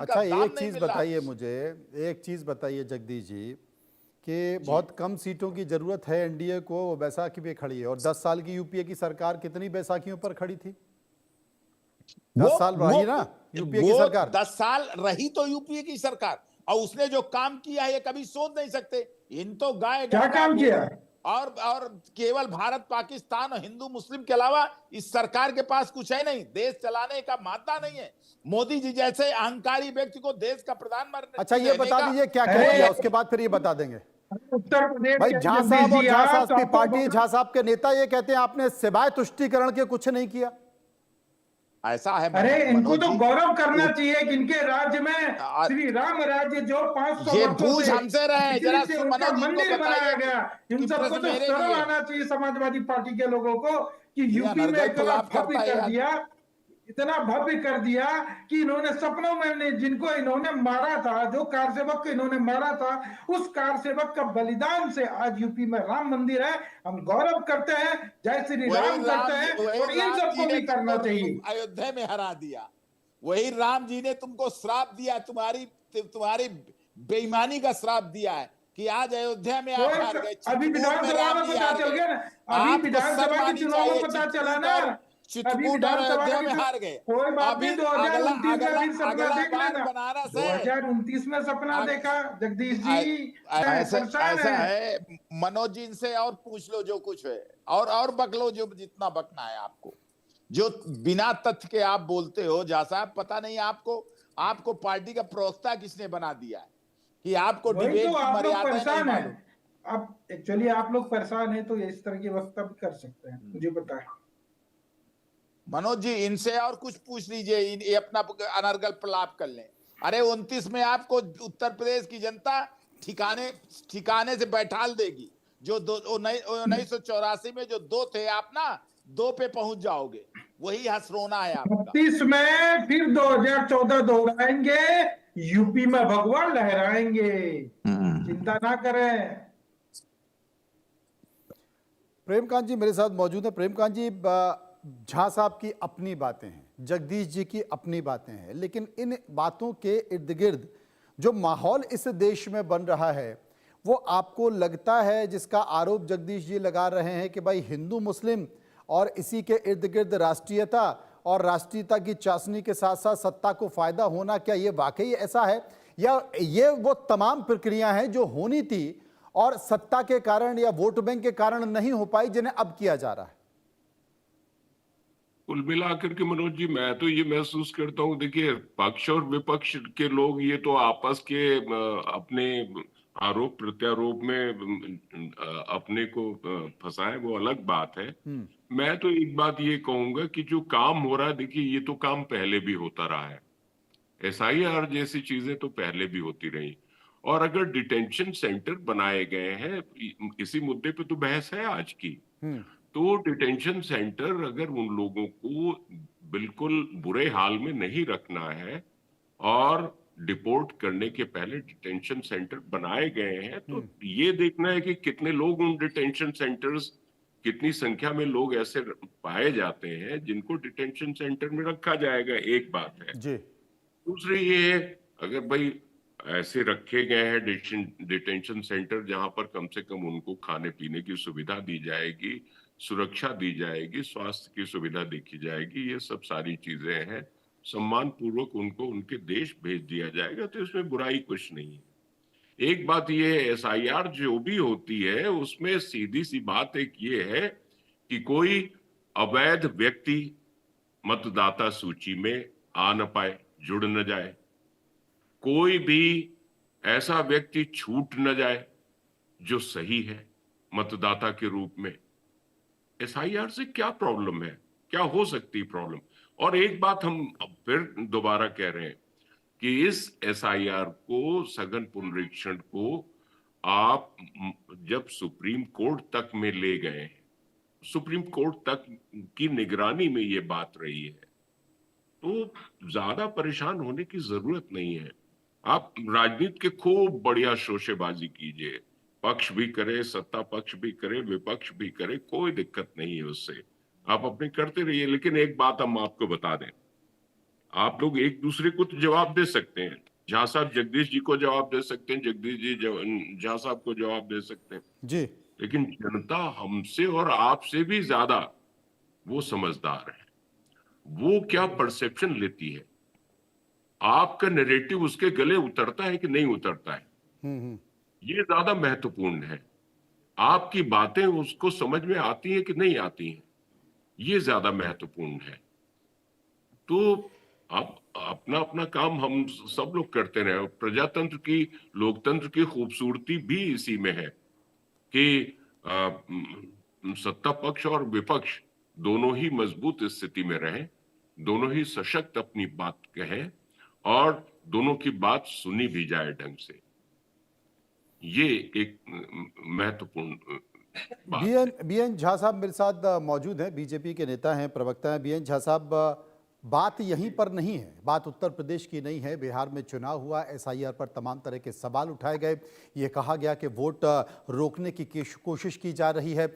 अच्छा, दाम एक नहीं चीज मिल रहा। बताइए मुझे, एक चीज बताइए जगदीश जी, कि बहुत कम सीटों की जरूरत है एनडीए को, वो बैसाखी पे खड़ी है, और 10 साल की यूपीए की सरकार कितनी बैसाखियों पर खड़ी थी? वो 10 साल वो रही ना यूपीए की वो सरकार। 10 साल रही तो यूपीए की सरकार, और उसने जो काम किया है ये कभी सोच नहीं सकते। इन तो गाय क्या गंगा काम किया? और केवल भारत पाकिस्तान और हिंदू मुस्लिम के अलावा इस सरकार के पास कुछ है नहीं, देश चलाने का मादा नहीं है। मोदी जी जैसे अहंकारी व्यक्ति को देश का अच्छा, प्रधानमंत्री ये रहने बता का दीजिए क्या क्या अरे किया, उसके बाद फिर ये बता देंगे। उत्तर प्रदेश भाई के झा जगदीश साहब और जी, झा आप साहब तो की आपको पार्टी, झा साहब के नेता ये कहते हैं आपने सिवाय तुष्टीकरण के कुछ नहीं किया। ऐसा है अरे इनको मनोज तो जी। गौरव करना उत- चाहिए कि इनके राज्य में आ- श्री राम राज्य जो 500 ये वर्षों बूझ से हमसे रहे, बिजली जरा से उनका मनोज जी इनको मंदिर बनाया बताइए गया, कि इन सबको प्रश्न तो मेरे शर्म लिए। आना चाहिए समाजवादी पार्टी के लोगों को कि ये यूपी में अनर्गल इतना प्रलाप भव्य करता है कर आदमी। दिया, इतना भव्य कर दिया कि इन्होंने सपनों में जिनको इन्होंने मारा था, जो कार सेवक को इन्होंने मारा था, उस कार सेवक का बलिदान से आज यूपी में राम मंदिर है। हम गौरव करते हैं, जय श्री राम करते हैं, और इन वही राम जी सबको ने भी करना तुमको चाहिए। अयोध्या में हरा दिया। वही राम जी ने तुमको श्राप दिया, तुम्हारी बेईमानी का श्राप दिया है कि आज अयोध्या में आप हार गए, अभी चित्रकूट में विधानसभा राम में जी पता हार चल गए। गया ना, अभी आपको शर्म विधानसभा के आनी चुनाव में चाहिए। पता चला ना, अभी चित्रकूट और विधानसभा अयोध्या के में हार गए। कोई बात नहीं, अभी अगला 2029 का अगला भी सपना अगला देख बार लेना। बनारस है। 2029 में सपना अग, देखा जगदीश ऐ- जी, ऐसे परेशान ऐसा है। है मनोज जी, इनसे और पूछ लो जो कुछ है, और बक लो जो जितना बकना है आपको। जो बिना तथ्य के आप बोलते हो जा साहब, पता नहीं आपको आपको पार्टी का प्रवक्ता किसने बना दिया है कि आपको वही तो, डिबेट की आप लोग मर्यादा नहीं परेशान है। मालूम। अब एक्चुअली आप लोग परेशान हैं तो इस तरह की वक्तव्य कर सकते हैं, मुझे पता है। मनोज जी इनसे और कुछ पूछ लीजिए, ये अपना अनर्गल प्रलाप कर लें। अरे 29 में आपको उत्तर प्रदेश की जनता ठिकाने ठिकाने से बैठाल देगी। जो 1984 में जो दो थे आप ना, दो पे पहुंच जाओगे। वही हंसरोना है आपका। 32 में फिर 2014 दोहराएंगे, यूपी में भगवा लहराएंगे, चिंता ना करें। प्रेमकांत जी मेरे साथ मौजूद हैं। प्रेमकांत जी, झा साहब की अपनी बातें हैं, जगदीश जी की अपनी बातें हैं, लेकिन इन बातों के इर्द गिर्द जो माहौल इस देश में बन रहा है, वो आपको लगता है, जिसका आरोप जगदीश जी लगा रहे हैं कि भाई हिंदू मुस्लिम और इसी के इर्द गिर्द राष्ट्रीयता और राष्ट्रीयता की चाशनी के साथ साथ सत्ता को फायदा होना, क्या ये वाकई ऐसा है, या ये वो तमाम प्रक्रिया हैं जो होनी थी और सत्ता के कारण या वोट बैंक के कारण नहीं हो पाई, जिन्हें अब किया जा रहा है? कुल मिलाकर के मनोज जी, मैं तो ये महसूस करता हूँ, देखिए पक्ष और विपक्ष के लोग ये तो आपस के अपने आरोप प्रत्यारोप में अपने को फंसाए, वो अलग बात है। मैं तो एक बात ये कहूंगा कि जो काम हो रहा है, देखिए ये तो काम पहले भी होता रहा है। एसआईआर जैसी चीजें तो पहले भी होती रही, और अगर डिटेंशन सेंटर बनाए गए हैं, इसी मुद्दे पे तो बहस है आज की, तो डिटेंशन सेंटर अगर उन लोगों को बिल्कुल बुरे हाल में नहीं रखना है और डिपोर्ट करने के पहले डिटेंशन सेंटर बनाए गए हैं, तो ये देखना है कि कितने लोग उन डिटेंशन सेंटर्स, कितनी संख्या में लोग ऐसे पाए जाते हैं जिनको डिटेंशन सेंटर में रखा जाएगा, एक बात है। जी। दूसरी ये है, अगर भाई ऐसे रखे गए हैं डिटेंशन सेंटर जहां पर कम से कम उनको खाने पीने की सुविधा दी जाएगी, सुरक्षा दी जाएगी, स्वास्थ्य की सुविधा देखी जाएगी, ये सब सारी चीजें हैं, सम्मान पूर्वक उनको उनके देश भेज दिया जाएगा, तो इसमें बुराई कुछ नहीं है। एक बात ये है, एसआईआर जो भी होती है उसमें सीधी सी बात एक ये है कि कोई अवैध व्यक्ति मतदाता सूची में आ न पाए, जुड़ न जाए, कोई भी ऐसा व्यक्ति छूट न जाए जो सही है मतदाता के रूप में। एसआईआर से क्या प्रॉब्लम है, क्या हो सकती प्रॉब्लम? और एक बात हम अब फिर दोबारा कह रहे हैं कि इस एसआईआर को, सघन पुनरीक्षण को आप जब सुप्रीम कोर्ट तक में ले गए, सुप्रीम कोर्ट तक की निगरानी में ये बात रही है, तो ज्यादा परेशान होने की जरूरत नहीं है। आप राजनीति के खूब बढ़िया शोशेबाजी कीजिए, पक्ष भी करे, सत्ता पक्ष भी करे, विपक्ष भी करे, कोई दिक्कत नहीं है उससे, आप अपने करते रहिए। लेकिन एक बात हम आपको बता दें आप लोग एक दूसरे को तो जवाब दे सकते हैं। झा साहब जगदीश जी को जवाब दे सकते हैं, जगदीश जी झा साहब को जवाब दे सकते हैं, जी। लेकिन जनता हमसे और आपसे भी ज्यादा वो समझदार है। वो क्या परसेप्शन लेती है, आपका नैरेटिव उसके गले उतरता है कि नहीं उतरता है, ये ज्यादा महत्वपूर्ण है। आपकी बातें उसको समझ में आती हैं कि नहीं आती हैं, ये ज्यादा महत्वपूर्ण है। तो अब अपना अपना काम हम सब लोग करते रहे। प्रजातंत्र की, लोकतंत्र की खूबसूरती भी इसी में है कि सत्ता पक्ष और विपक्ष दोनों ही मजबूत स्थिति में रहें, दोनों ही सशक्त अपनी बात कहें और दोनों की बात सुनी भी जाए ढंग से। ये एक महत्वपूर्ण बात है। बीएन झा साहब मेरे साथ मौजूद हैं, बीजेपी के नेता हैं, प्रवक्ता हैं। बीएन झा साहब, बात यहीं पर नहीं है, बात उत्तर प्रदेश की नहीं है। बिहार में चुनाव हुआ, एसआईआर पर तमाम तरह के सवाल उठाए गए, ये कहा गया कि वोट रोकने की कोशिश की जा रही है।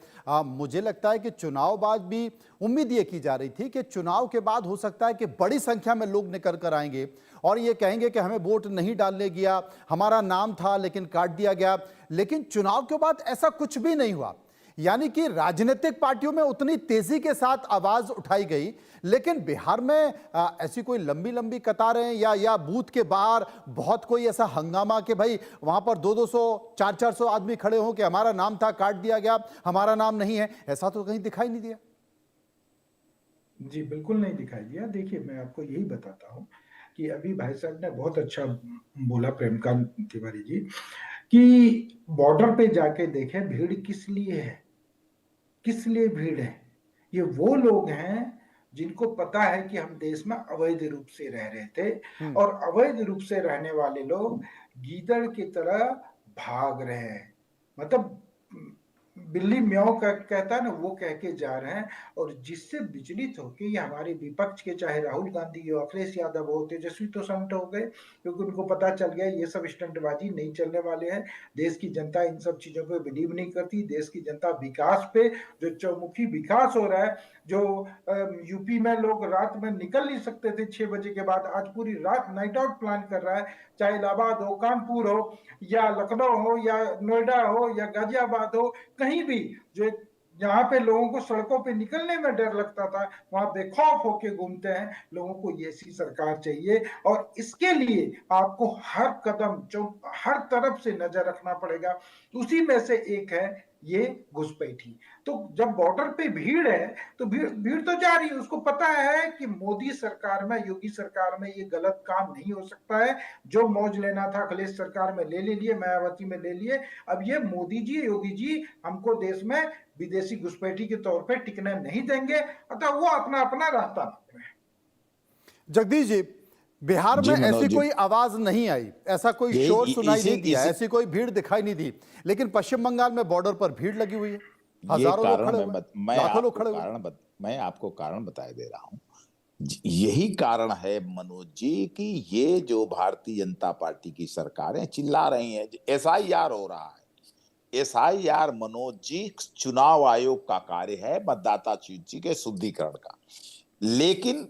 मुझे लगता है कि चुनाव बाद भी उम्मीद ये की जा रही थी कि चुनाव के बाद हो सकता है कि बड़ी संख्या में लोग निकल कर आएंगे और ये कहेंगे कि हमें वोट नहीं डालने गया, हमारा नाम था लेकिन काट दिया गया। लेकिन चुनाव के बाद ऐसा कुछ भी नहीं हुआ, यानी कि राजनीतिक पार्टियों में उतनी तेजी के साथ आवाज उठाई गई, लेकिन बिहार में ऐसी कोई लंबी लंबी कतारें या बूथ के बाहर बहुत कोई ऐसा हंगामा कि भाई वहां पर 200-200 400-400 आदमी खड़े हो कि हमारा नाम था काट दिया गया, हमारा नाम नहीं है, ऐसा तो कहीं दिखाई नहीं दिया। जी बिल्कुल नहीं दिखाई दिया। देखिए, मैं आपको यही बताता हूँ कि अभी भाई साहब ने बहुत अच्छा बोला, प्रेमकांत तिवारी जी, कि बॉर्डर पे जाके देखें भीड़ किस लिए है, किस लिए भीड़ है। ये वो लोग हैं जिनको पता है कि हम देश में अवैध रूप से रह रहे थे और अवैध रूप से रहने वाले लोग गीदड़ की तरह भाग रहे हैं। मतलब बिल्ली म्याऊं कहता है ना, वो कह के जा रहे हैं। और जिससे विचलित होकर ये हमारे विपक्ष के, चाहे राहुल गांधी हो, अखिलेश यादव हो, तेजस्वी तो संट हो गए, क्योंकि उनको पता चल गया ये सब स्टंटबाजी नहीं चलने वाले हैं। देश की जनता इन सब चीजों पे बिलीव नहीं करती। देश की जनता विकास पे, जो चौमुखी विकास हो रहा है, जो यूपी में लोग रात में निकल नहीं सकते थे 6 बजे के बाद, आज पूरी रात नाइट आउट प्लान कर रहा है। चाहे इलाहाबाद हो, कानपुर हो, या लखनऊ हो, या नोएडा हो, या गाजियाबाद हो, कहीं भी जो जहां पे लोगों को सड़कों पे निकलने में डर लगता था, वहां बेखौफ होके घूमते हैं। लोगों को ये ऐसी सरकार चाहिए और इसके लिए आपको हर कदम, जो हर तरफ से नजर रखना पड़ेगा। उसी में से एक है ये घुसपैठी। तो जब बॉर्डर पे भीड़ है तो भीड़ तो जा रही है। उसको पता है कि मोदी सरकार में, योगी सरकार में ये गलत काम नहीं हो सकता है। जो मौज लेना था अखिलेश सरकार में ले लिए, मायावती में ले लिए। अब ये मोदी जी, योगी जी हमको देश में विदेशी घुसपैठी के तौर पे टिकने नहीं देंगे, अतः वो अपना अपना रास्ता निकाल रहे हैं। जगदीश जी, बिहार में ऐसी कोई आवाज नहीं आई, ऐसा कोई शोर सुनाई नहीं दिया, ऐसी कोई भीड़ दिखाई नहीं दी, लेकिन पश्चिम बंगाल में बॉर्डर पर भीड़ लगी हुई है, हजारों लोग खड़े हुए, लाखों लोग खड़े हुए। मैं आपको कारण बताए दे रहा हूं। यही कारण है मनोज जी कि ये जो भारतीय जनता पार्टी की सरकारें चिल्ला रही हैं, एसआईआर हो रहा है। एसआईआर मनोज जी चुनाव आयोग का कार्य है, मतदाता सूची के शुद्धिकरण का। लेकिन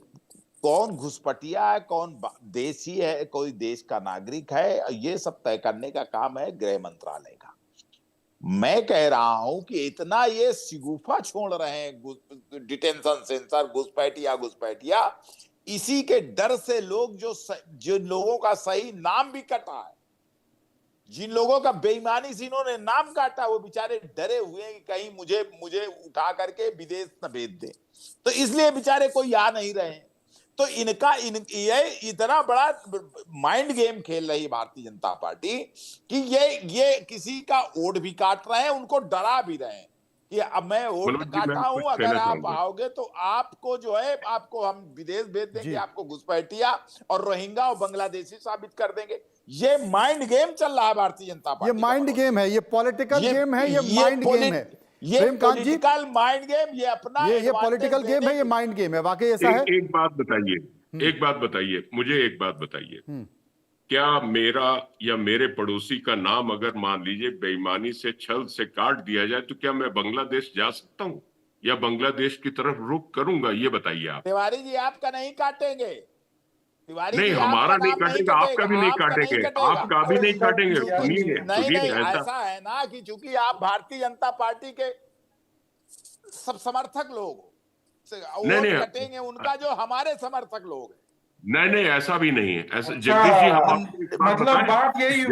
कौन घुसपैठिया है, कौन देशी है, कोई देश का नागरिक है, ये सब तय करने का काम है गृह मंत्रालय का। मैं कह रहा हूं कि इतना ये शिगुफा छोड़ रहे हैं डिटेंशन सेंटर, घुसपैठिया, इसी के डर से लोग, जिन लोगों का सही नाम भी कटा है, जिन लोगों का बेईमानी से इन्होंने नाम काटा, वो बेचारे डरे हुए हैं कि कहीं मुझे उठा करके विदेश न भेज दे, तो इसलिए बेचारे कोई आ नहीं रहे हैं। तो ये इतना बड़ा माइंड गेम खेल रही है भारतीय जनता पार्टी कि ये किसी का वोट भी काट रहे हैं, उनको डरा भी रहे हैं कि अब मैं वोट काटा हूं, अगर आप आओगे तो आपको जो है, आपको हम विदेश भेज देंगे, आपको घुसपैठिया और रोहिंग्या और बांग्लादेशी साबित कर देंगे। ये माइंड गेम चल रहा है भारतीय जनता पार्टी। ये माइंड गेम है, ये पॉलिटिकल गेम है, ये माइंड गेम है, ये पॉलिटिकल माइंड गेम, ये अपना ये पॉलिटिकल गेम है, ये माइंड गेम है, वाकई ऐसा है। एक बात बताइए, मुझे एक बात बताइए, क्या मेरा या मेरे पड़ोसी का नाम अगर मान लीजिए बेईमानी से, छल से काट दिया जाए, तो क्या मैं बांग्लादेश जा सकता हूं या बांग्लादेश की तरफ रुख करूंगा? ये बताइए आप। तिवारी जी, आपका नहीं काटेंगे, तिवारी नहीं, जी हमारा आपका नहीं नाम नहीं काटेगा, आपका भी नहीं आपका काटेंगे, कटेगा। आपका भी नहीं काटेंगे। नहीं, सुनिए नहीं सुनिए, नहीं, ऐसा ऐसा है ना कि चूंकि आप भारतीय जनता पार्टी के सब समर्थक लोग हो, नहीं वोट नहीं कटेंगे उनका जो हमारे समर्थक लोग हैं। नहीं नहीं, ऐसा भी नहीं है। ऐसा अच्छा, जगदीश जी, हम आपको एक बात मतलब बताएं। बात यही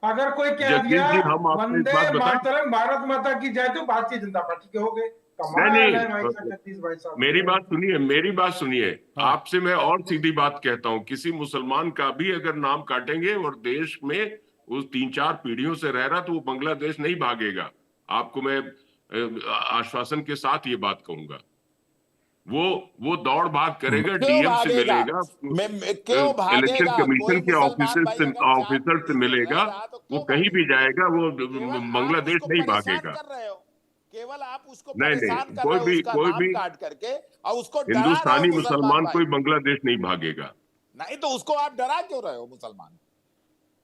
अगर कोई कह दिया जगदीश जी, हम आपको एक वंदे बात बताएं। मातरम भारत माता की जय तो भारतीय जनता पार्टी के हो गए। नहीं कमाल है भाई साहब, नहीं, जगदीश भाई साहब। मेरी बात सुनिए, मेरी बात सुनिए। हाँ। आपसे मैं और सीधी बात कहता हूं, किसी मुसलमान का भी अगर नाम काटेंगे और देश में वो 3-4 पीढ़ियों से रह रहा, तो वो बांग्लादेश नहीं भागेगा। आपको मैं आश्वासन के साथ ये बात कहूंगा। वो दौड़ भाग करेगा, क्यों डीएम से भागेगा? मिलेगा, क्यों इलेक्शन भागेगा? कमीशन कोई के मुसलमान भाई अगर 4 ऑफिसर से पीढ़ी से रह मिलेगा। रहा तो वो क्यों कहीं भी भागेगा? जाएगा, वो केवल आप बांग्लादेश उसको नहीं परेशान भागेगा। कर रहे हो, केवल आप उसको नहीं परेशान नहीं, कर रहे हो उसका कोई नाम भी काट करके, और उसको डरा रहे हो हिंदुस्तानी मुसलमान मुसलमान भाई। कोई बांग्लादेश नहीं भागेगा। नहीं तो उसको आप डरा क्यों रहे हो मुसलमान?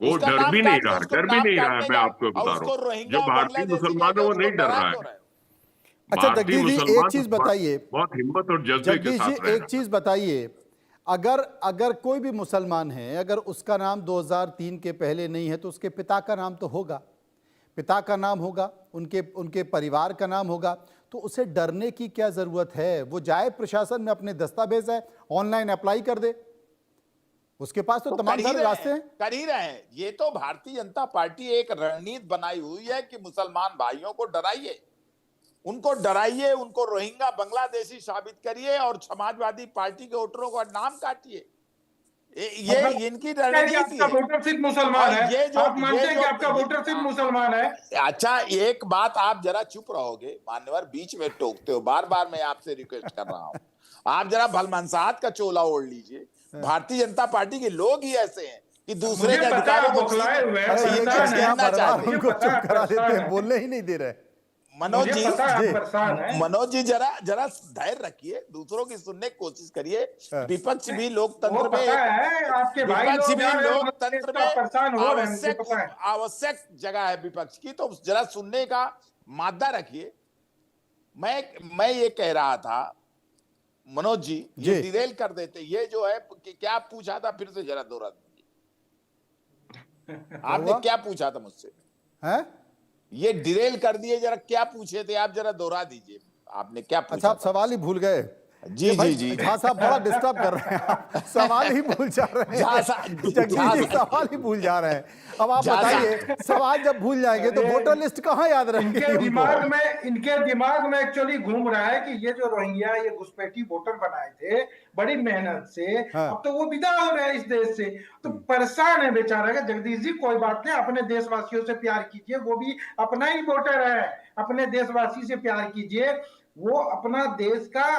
वो उसका डर नाम भी नहीं काट के रहा, उसको डर भी नाम नहीं रहा है, काटने मैं का, आपको और बता रहा उसको हूँ। रोहिंग्या जो और भारतीय बांग्लादेशी मुसलमान कहकर है वो उसको नहीं डर डरा रहा क्यों है। रहे हो? अच्छा भारतीय जगदीश जी, एक मुसलमान चीज बताइए, बहुत हिम्मत और जज्बे के जगदीश जी साथ रह एक रहा चीज बताइए, अगर अगर कोई भी मुसलमान है, अगर उसका नाम 2003 के पहले नहीं है तो उसके पिता का नाम तो होगा, पिता का नाम होगा, उनके उनके परिवार का नाम होगा, तो उसे डरने की क्या जरूरत है? वो जाए प्रशासन में, अपने दस्तावेज है ऑनलाइन अप्लाई कर दे, उसके पास तो तमाम सारे रास्ते हैं। कर ही रहे हैं। ये तो भारतीय जनता पार्टी एक रणनीति बनाई हुई है कि मुसलमान भाइयों को डराइए, उनको रोहिंग्या बांग्लादेशी साबित करिए और समाजवादी पार्टी के वोटरों का नाम काटिए। ये मतलब इनकी क्या है कि रणनीति आपका है। वोटर सिर्फ मुसलमान और है? आप मानते हैं कि आपका वोटर सिर्फ मुसलमान है? अच्छा, एक बात आप जरा चुप रहोगे मान्यवर, बीच में टोकते हो, बार बार मैं आपसे रिक्वेस्ट कर रहा हूं। आप जरा भलमनसाहत का चोला ओढ़ लीजिए। भारतीय जनता पार्टी के लोग ही ऐसे हैं कि दूसरे मुझे के पता है, अधिकारों को बौखलाए हुए हैं, अरे ये परेशान कैसे है। आप हर बार चाहते हैं। उनको मुझे चुप पता है, करा देते परेशान हैं, है। बोलने ही नहीं दे रहे। मनोज मुझे जी, पता है जी। आप परेशान है। मनोज जी जरा जरा धैर्य रखिए, दूसरों की सुनने की कोशिश करिए। हाँ। विपक्ष भी वो लोकतंत्र में पता है, आपके भाई विपक्ष लोग भी जा रहे हैं लोकतंत्र का परेशान में हो रहे हैं, मुझे आवश्यक पता है। आवश्यक जगह है विपक्ष की, तो जरा सुनने का मादा रखिए। मैं ये कह रहा था मनोज जी, ये जी। डिरेल कर देते, ये जो है क्या पूछा था, फिर से जरा दोहरा दीजिए। आपने हुआ? क्या पूछा था मुझसे? हैं? ये डिरेल कर दिए, जरा क्या पूछे थे आप, जरा दोहरा दीजिए, आपने क्या पूछा अच्छा, आप था? सवाल ही भूल गए। जी ये भाई जी जी। झा साहब बड़ा डिस्टर्ब कर रहे हैं, आप सवाल ही भूल जा रहे हैं। जगदीश जी सवाल ही भूल जा रहे हैं। अब आप बताइए, सवाल जब भूल जाएंगे तो वोटर लिस्ट कहाँ याद रहेंगे इनके उनको? दिमाग में एक्चुअली घूम रहा है कि ये जो रोहिंग्या, ये घुसपैठी वोटर बनाए थे बड़ी मेहनत से, हाँ। अब तो वो विदा हो रहे हैं इस देश से, तो परेशान है बेचारा का। जगदीश जी कोई बात नहीं, अपने देशवासियों से प्यार कीजिए, वो भी अपना ही वोटर है, अपने देशवासी से प्यार कीजिए, वो अपना देश का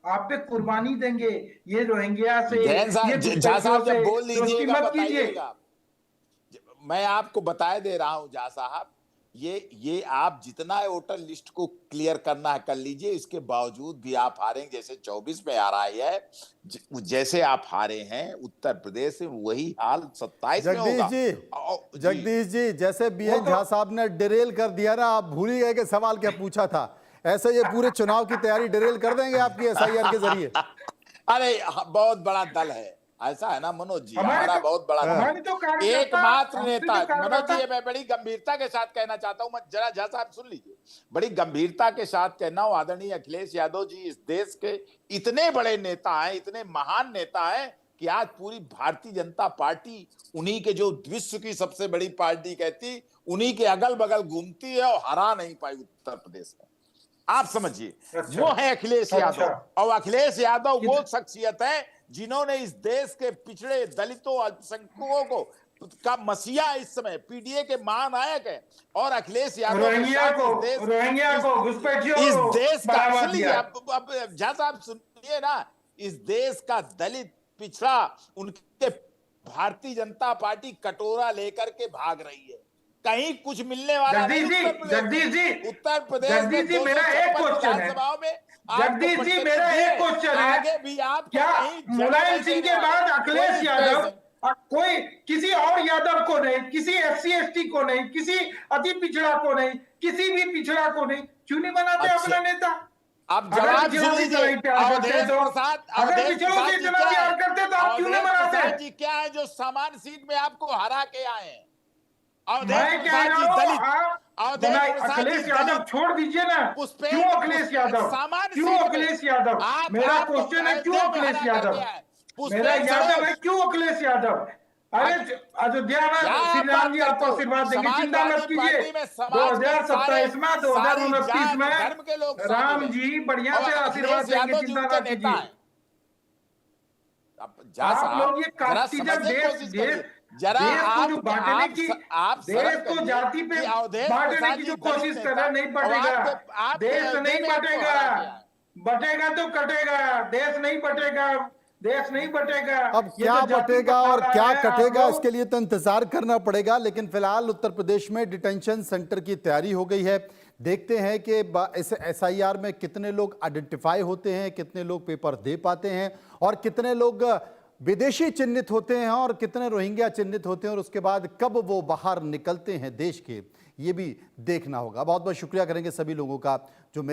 आप पे कुर्बानी देंगे। ये रोहिंग्या से, जैन साहब, ये झा साहब जब बोल दोस्ती लीजिएगा मत कीजिए। बताइएगा। मैं आपको बताए दे रहा हूं झा साहब, ये आप जितना वोटर लिस्ट को क्लियर करना है कर लीजिए, इसके बावजूद भी आप हारेंगे। जैसे 24 में आ रहा है, जैसे आप हारे हैं उत्तर प्रदेश में, वही हाल 27 में होगा। जगदीश जी, जैसे बीएन झा साहब ने डिरेल कर दिया ना, आप भूल ही गए कि सवाल क्या पूछा था। ऐसे ये पूरे चुनाव की तैयारी डिरेल कर देंगे आपकी एसआईआर के जरिए। अरे बहुत बड़ा दल है, ऐसा है ना मनोज जी, हमारा बहुत बड़ा दल, एकमात्र नेता। मनोज जी, मैं बड़ी गंभीरता के साथ कहना चाहता हूं, मैं जरा झा साहब सुन लीजिए, बड़ी गंभीरता के साथ कहना हूं, आदरणीय अखिलेश यादव जी इस देश के इतने बड़े नेता हैं, इतने महान नेता हैं कि आज पूरी भारतीय जनता पार्टी उन्हीं के, जो विश्व की सबसे बड़ी पार्टी कहती, उन्हीं के अगल बगल घूमती है और हरा नहीं पाई उत्तर प्रदेश में। आप समझिए, वो है अखिलेश यादव। और अखिलेश यादव वो शख्सियत है जिन्होंने इस देश के पिछड़े दलितों, अल्पसंख्यकों को का मसीहा, इस समय पीडीए के महानायक है। और अखिलेश यादव रोहिंग्या को घुसपैठियों इस को देश का, बढ़ावा सुनिए दिया। अब झा साहब सुनिए ना, इस देश का दलित पिछड़ा, उनके भारतीय जनता पार्टी कटोरा लेकर के भाग रही है, कहीं कुछ मिलने वाला नहीं। उत्तर प्रदेश में मेरा एक क्वेश्चन है, जगदीश जी मेरा एक क्वेश्चन है, आगे भी आप क्या मुलायम सिंह के बाद अखिलेश यादव कोई किसी और यादव को नहीं, किसी एससी एसटी को नहीं, किसी अति पिछड़ा को नहीं, किसी भी पिछड़ा को नहीं क्यों नहीं बनाते अपना नेता? अब अगर जवाब पिछड़ों सुन की लीजिए। तरह प्यार करते अवधेश तो, प्रसाद, अगर अवधेश पिछड़ों प्रसाद की जी तरह क्या प्यार है? करते तो आप क्यों नहीं अवधेश मनाते? प्रसाद जी क्या है जो समान सीट में आपको हरा के आए हैं? अवधेश मैं कह प्रसाद रहा जी हूं दलित, आप अवधेश प्रसाद जी अखिलेश यादव दलित, छोड़ दीजिए ना। पुष्पेंद्र क्यों अखिलेश यादव? सामान्य क्यों सीट में अखिलेश यादव? मेरा आपको क्वेश्चन है क्यों अयोध्या में अखिलेश हरा यादव? करके आए। मेरा पुष्पेंद्र यादव है सरोज, क्यों अखिलेश यादव? अरे अयोध्या क्या में श्री आप राम बात जी करते आपको हो? आशीर्वाद देंगे, चिंता मत समाजवादी कीजिए। पार्टी में समाज के सारे 2027 में सारी 2029 जात में धर्म के लोग शामिल राम हैं जी बढ़िया और से आशीर्वाद अखिलेश देंगे, यादव जी चिंता उनके ना नेता कीजिए। हैं। अब जा आप साहब लोग ये जरा कास्टिज्म, समझने की देश कोशिश देश करिए। जरा देश को जो बांटने की, आप देश शर्म को करिए जाति पे कि अवधेश बांटने प्रसाद की जी जो दलित कोशिश कर नेता रहे हैं, नहीं और बटेगा। आपके देश अयोध्या नहीं में आपको बटेगा, हरा के आए। बटेगा तो कटेगा, देश नहीं बटेगा, देश नहीं बटेगा। अब ये क्या जो जाति बटेगा और बंटवारा क्या है, आप कटेगा लोग इसके लिए तो इंतजार करना पड़ेगा। लेकिन फिलहाल उत्तर प्रदेश में डिटेंशन सेंटर की तैयारी हो गई है। देखते हैं कि इस एसआईआर में कितने लोग आइडेंटिफाई होते हैं, कितने लोग पेपर दे पाते हैं और कितने लोग विदेशी चिन्हित होते हैं और कितने रोहिंग्या चिन्हित होते हैं, और उसके बाद कब वो बाहर निकलते हैं देश के, ये भी देखना होगा। बहुत बहुत शुक्रिया करेंगे सभी लोगों का जो मेरे